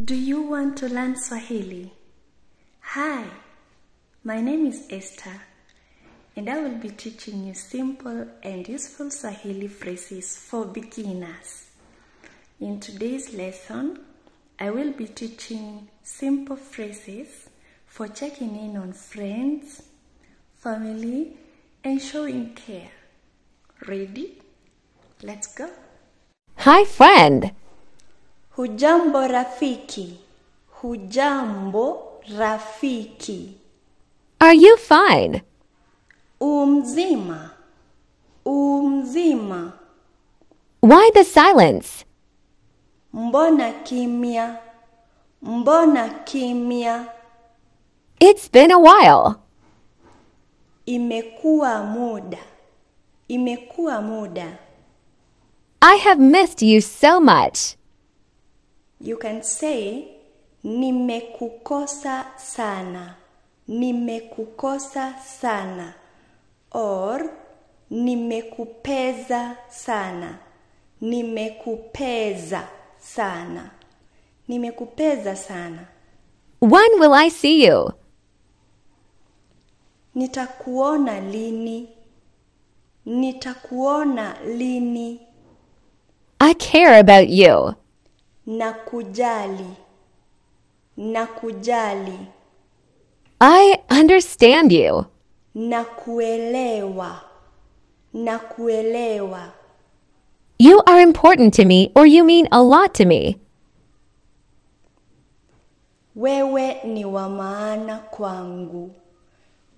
Do you want to learn Swahili? Hi, my name is Esther, and I will be teaching you simple and useful Swahili phrases for beginners. In today's lesson, I will be teaching simple phrases for checking in on friends, family, and showing care. Ready? Let's go. Hi, friend. Hujambo rafiki. Hujambo rafiki. Are you fine? Umzima. Umzima. Why the silence? Mbona kimya. Mbona kimya. It's been a while. Imekuwa muda. Imekuwa muda. I have missed you so much. You can say, nimekukosa sana. Nimekukosa sana. Or, nimekupeza sana. Nimekupeza sana. Nimekupeza sana. When will I see you? Nitakuona lini. Nitakuona lini. I care about you. Nakujali. Nakujali. I understand you. Nakuelewa. Nakuelewa. You are important to me, or you mean a lot to me. Wewe ni wa maana kwangu.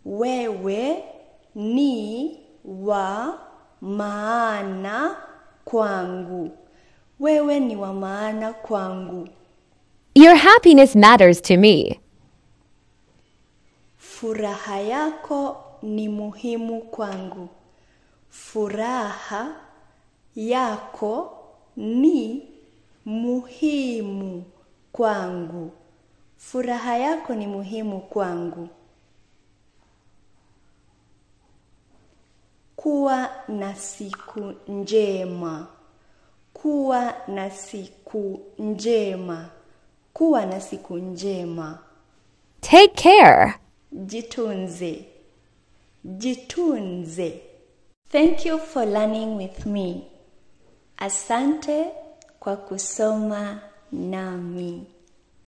Wewe ni wa maana kwangu. Wewe ni wa maana kwangu. Your happiness matters to me. Furaha yako ni muhimu kwangu. Furaha yako ni muhimu kwangu. Furaha yako ni muhimu kwangu. Kuwa na siku njema. Kuwa na siku njema. Kuwa na siku njema. Take care. Jitunze. Jitunze. Thank you for learning with me. Asante kwa kusoma nami.